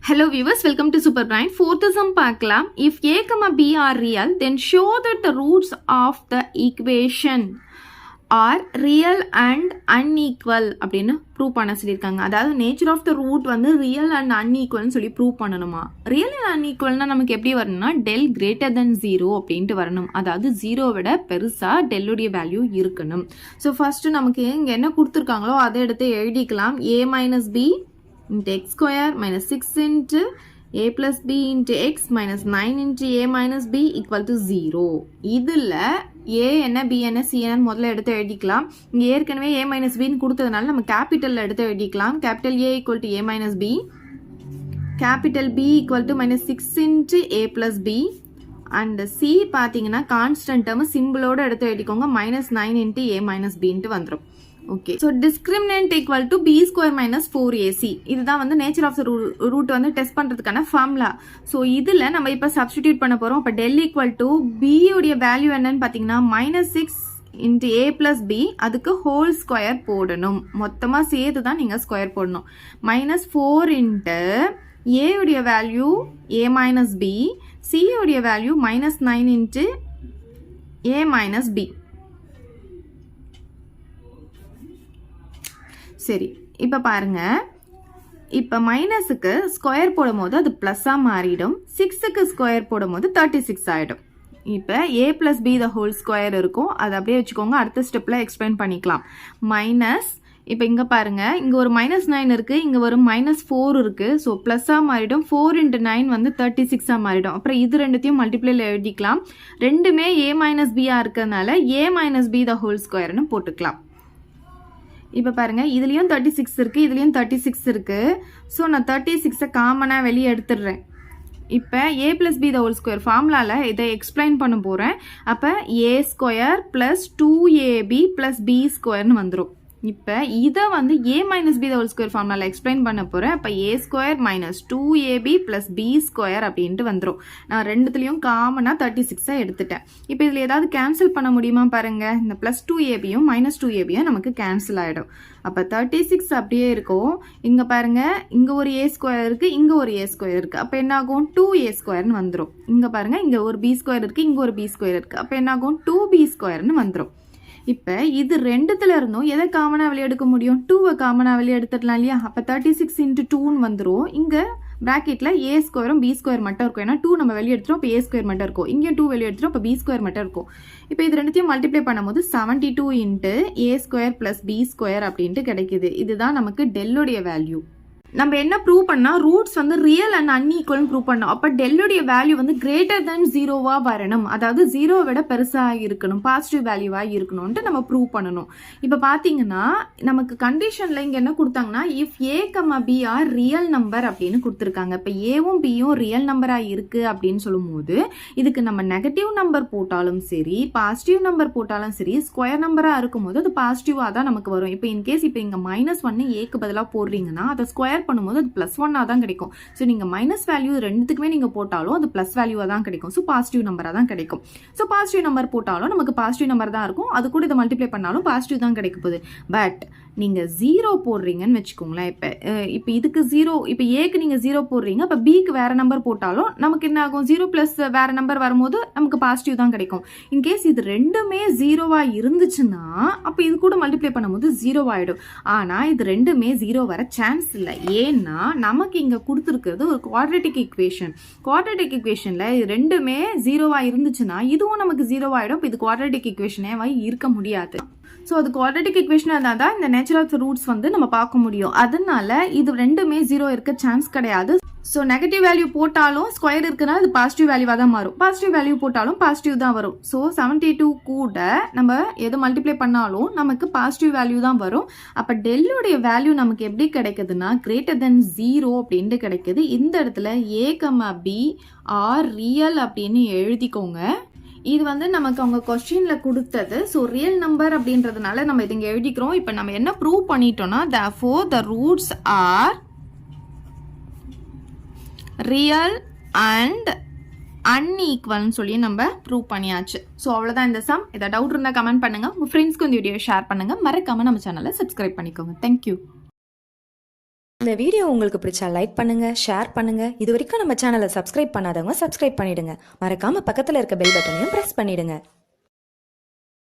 Hello viewers, welcome to Super Brain. Fourth sum பார்க்கலாம். If a, b are real, then show that the roots of the equation are real and unequal அப்படின்னு prove பண்ண சொல்லியிருக்காங்க. அதாவது nature of the root வந்து real and அன்ஈக்குவல்னு சொல்லி prove பண்ணணுமா. Real and அன்ஈக்குவல்னா நமக்கு எப்படி வரணும்னா டெல் கிரேட்டர் தென் 0 அப்படின்ட்டு வரணும். அதாவது 0 விட பெருசாக டெல்லுடைய வேல்யூ இருக்கணும். ஸோ ஃபர்ஸ்ட் நமக்கு இங்கே என்ன கொடுத்துருக்காங்களோ அதை எடுத்து எழுதிக்கலாம். a minus b into x square minus 6 into a plus b into x minus 9 into a minus b equal to 0. இதில் a என்ன b என்ன c என்ன முதல்ல எடுத்து எழுதிக்கலாம். இங்கே ஏற்கனவே a minus b கொடுத்ததுனால நம்ம கேபிட்டலில் எடுத்து எழுதிக்கலாம். Capital a equal to a minus b, capital b equal to minus 6 into a plus b, and c பார்த்தீங்கன்னா கான்ஸ்டன்ட் டேர்ம் சிம்பிளோட எடுத்து எழுதிக்கோங்க. minus 9 into a minus b வந்துடும். Okay, so discriminant equal to B square minus 4ac. இதுதான் வந்து nature of the root வந்து test பண்ணுறதுக்கான formula. So இதில் நம்ம இப்போ சப்ஸ்டிடியூட் பண்ண போகிறோம். இப்போ டெல் ஈக்குவல் டு பியோடைய வேல்யூ என்னன்னு பார்த்தீங்கன்னா -6 இன்ட்டு ஏ பிளஸ் பி, அதுக்கு ஹோல் ஸ்கொயர் போடணும். மொத்தமாக சேர்த்து தான் நீங்கள் ஸ்கொயர் போடணும். -4 இன்ட்டு ஏவுடைய வேல்யூ ஏ மைனஸ் பி, சியோடைய வேல்யூ -9 இன்ட்டு ஏ மைனஸ் பி. சரி, இப்போ பாருங்க, இப்போ மைனஸுக்கு ஸ்கொயர் போடும் போது அது ப்ளஸ்ஸாக மாறிடும். 6க்கு ஸ்கொயர் போடும் போது 36 ஆகிடும். இப்போ A plus B the whole square இருக்கும். அதை அப்படியே வச்சுக்கோங்க. அடுத்த ஸ்டெப்பில் எக்ஸ்பிளைன் பண்ணிக்கலாம். மைனஸ், இப்போ இங்கே பாருங்கள், இங்கே ஒரு -9 இருக்குது, இங்கே ஒரு -4 இருக்குது. ஸோ ப்ளஸ்ஸாக மாறிடும். 4 into 9 வந்து 36ஆக மாறிடும். அப்புறம் இது ரெண்டுத்தையும் மல்டிப்ளைல எழுதிக்கலாம். ரெண்டுமே ஏ மைனஸ் பியாக இருக்கிறதுனால ஏ மைனஸ் பி த ஹோல் ஸ்கொயர்னு போட்டுக்கலாம். இப்போ பாருங்கள், இதுலேயும் 36 இருக்குது, இதுலேயும் 36 இருக்குது. ஸோ நான் 36 காமனாக வெளியே எடுத்துடுறேன். இப்போ A plus B the whole square ஃபார்முலாவில் இதை எக்ஸ்பிளைன் பண்ண போகிறேன். அப்போ A square plus 2ab plus B ஸ்கொயர்னு வந்துடும். இப்போ இதை வந்து A minus B the whole square ஃபார்முலாவில் எக்ஸ்பிளைன் பண்ண போகிறேன். அப்போ A square minus 2ab plus B square அப்படின்ட்டு வந்துடும். நான் ரெண்டுத்துலேயும் காமனாக 36 எடுத்துட்டேன். இப்போ இதில் ஏதாவது கேன்சல் பண்ண முடியுமா பாருங்கள். இந்த ப்ளஸ் 2abயும் மைனஸ் 2abயும் நமக்கு கேன்சல் ஆகிடும். அப்போ 36 அப்படியே இருக்கும். இங்கே பாருங்கள், இங்கே ஒரு ஏ ஸ்கொயர் இருக்குது, இங்கே ஒரு ஏ ஸ்கொயர் இருக்குது. அப்போ என்ன ஆகும்? 2a ஸ்கொயர்னு வந்துடும். இங்கே பாருங்கள், இங்கே ஒரு பி ஸ்கொயர் இருக்குது, இங்கே ஒரு பி ஸ்கொயர் இருக்குது. அப்போ என்ன ஆகும்? 2b ஸ்கொயர்னு வந்துடும். இப்போ இது ரெண்டுத்துல இருந்தும் எதை காமனாக வெளியே எடுக்க முடியும்? 2வை காமனாக வெளியே எடுத்துடலாம் இல்லையா? அப்போ 36 into 2ன்னு வந்துடும். இங்கே ப்ராக்கெட்டில் ஏ ஸ்கொயரும் பி ஸ்கொயர் மட்டும் இருக்கும். ஏன்னா 2 நம்ம வெளியே எடுத்துரும், இப்போ ஏ ஸ்கொயர் மட்டும் இருக்கும். இங்கேயும் 2 வெளியே எடுத்துரும், இப்போ பி ஸ்கொயர் மட்டும் இருக்கும். இப்போ இது ரெண்டுத்தையும் மல்டிப்ளை பண்ணும்போது 72 இன்ட்டு ஏ ஸ்கொயர் ப்ளஸ் பி ஸ்கொயர் அப்படின்ட்டு கிடைக்குது. இதுதான் நமக்கு டெல்லுடைய வேல்யூ. நம்ம என்ன ப்ரூவ் பண்ணால் ரூட்ஸ் வந்து ரியல் அண்ட் அன்ஈக்குவல்னு ப்ரூவ் பண்ணோம். அப்போ டெல்லுடைய வேல்யூ வந்து கிரேட்டர் தென் 0வாக வரணும். அதாவது 0 விட பெருசாக இருக்கணும், பாசிட்டிவ் வேல்யூவாக இருக்கணும்ன்ட்டு நம்ம ப்ரூவ் பண்ணணும். இப்போ பார்த்தீங்கன்னா நமக்கு கண்டிஷனில் இங்கே என்ன கொடுத்தாங்கன்னா, if A B are real number அப்படின்னு கொடுத்துருக்காங்க. இப்போ ஏவும் பியும் ரியல் நம்பராக இருக்குது அப்படின்னு சொல்லும்போது இதுக்கு நம்ம நெகட்டிவ் நம்பர் போட்டாலும் சரி, பாசிட்டிவ் நம்பர் போட்டாலும் சரி, ஸ்கொயர் நம்பராக இருக்கும்போது அது பாசிட்டிவாக தான் நமக்கு வரும். இப்போ இன்கேஸ் இப்போ இங்கே -1 ஏக்கு பதிலாக போடுறீங்கன்னா அதை ஸ்கொயர் பண்ணும்போது அது +1 தான் கிடைக்கும். ஸோ நீங்கள் மைனஸ் வேல்யூ ரெண்டுத்துக்குமே நீங்கள் போட்டாலும் அது ப்ளஸ் வேல்யூவாக தான் கிடைக்கும். ஸோ பாசிட்டிவ் நம்பராக தான் கிடைக்கும். ஸோ பாசிட்டிவ் நம்பர் போட்டாலும் நமக்கு பாசிட்டிவ் நம்பர் தான் இருக்கும். அது கூட இதை மல்டிப்ளை பண்ணாலும் பாசிட்டிவ் தான் கிடைக்க போகுது. பட் நீங்கள் 0 போடுறீங்கன்னு வச்சுக்கோங்களேன். இப்போ இதுக்கு 0, இப்போ ஏக்கு நீங்கள் 0 போடுறீங்க, இப்போ பிக்கு வேறு நம்பர் போட்டாலும் நமக்கு என்ன ஆகும்? 0 ப்ளஸ் வேறு நம்பர் வரும்போது நமக்கு பாசிட்டிவ் தான் கிடைக்கும். இன்கேஸ் இது ரெண்டுமே 0வாக இருந்துச்சுன்னா அப்போ இது கூட மல்டிப்ளை பண்ணும்போது 0 ஆகிடும். ஆனால் இது ரெண்டுமே 0 வர சான்ஸ் இல்லை. ஏன்னா நமக்கு இங்கே கொடுத்துருக்கிறது ஒரு குவாட்ரேட்டிக் ஈக்குவேஷன். குவாட்ரேட்டிக் ஈக்குவேஷனில் இது ரெண்டுமே 0வாக இருந்துச்சுன்னா இதுவும் நமக்கு 0 ஆகிடும். இப்போ இது குவாட்ரேட்டிக் ஈக்குவேஷனே இருக்க முடியாது. ஸோ அது குவாட்ரேட்டிக் ஈக்குவேஷனாக இருந்தால் தான் இந்த நேச்சர் ஆஃப் த ரூட்ஸ் வந்து நம்ம பார்க்க முடியும். அதனால இது ரெண்டுமே 0 இருக்க சான்ஸ் கிடையாது. ஸோ நெகட்டிவ் வேல்யூ போட்டாலும் ஸ்கொயர் இருக்குன்னா அது பாசிட்டிவ் வேல்யூவாக தான் மாறும். பாசிட்டிவ் வேல்யூ போட்டாலும் பாசிட்டிவ் தான் வரும். ஸோ 72 கூட நம்ம எது மல்டிப்ளை பண்ணாலும் நமக்கு பாசிட்டிவ் வேல்யூ தான் வரும். அப்போ டெல்லுடைய வேல்யூ நமக்கு எப்படி கிடைக்குதுன்னா கிரேட்டர் தென் 0 அப்படின்ட்டு கிடைக்குது. இந்த இடத்துல ஏ பி ஆர் ரியல் அப்படின்னு எழுதிக்கோங்க. இது வந்து நமக்கு அவங்க கொஸ்டின்ல கொடுத்தது. ஸோ ரியல் நம்பர் அப்படின்றதுனால நம்ம இது இங்கே எழுதிக்கிறோம். இப்போ நம்ம என்ன ப்ரூவ் பண்ணிட்டோம்னா therefore the roots are real and unequalன்னு சொல்லி நம்ம ப்ரூவ் பண்ணியாச்சு. ஸோ அவ்வளோதான் இந்த சம். ஏதாவது டவுட் இருந்தால் கமெண்ட் பண்ணுங்க. உங்கள் ஃப்ரெண்ட்ஸ்க்கு இந்த வீடியோ ஷேர் பண்ணுங்க. மறக்காம நம்ம சேனலை சப்ஸ்கிரைப் பண்ணிக்கோங்க. தேங்க்யூ. இந்த வீடியோ உங்களுக்கு பிடிச்சா லைக் பண்ணுங்க, ஷேர் பண்ணுங்க. இது வரைக்கும் நம்ம சேனலை சப்ஸ்கிரைப் பண்ணாதவங்க சப்ஸ்கிரைப் பண்ணிடுங்க. மறக்காம பக்கத்தில் இருக்க பெல் பட்டனையும் பிரஸ் பண்ணிடுங்க.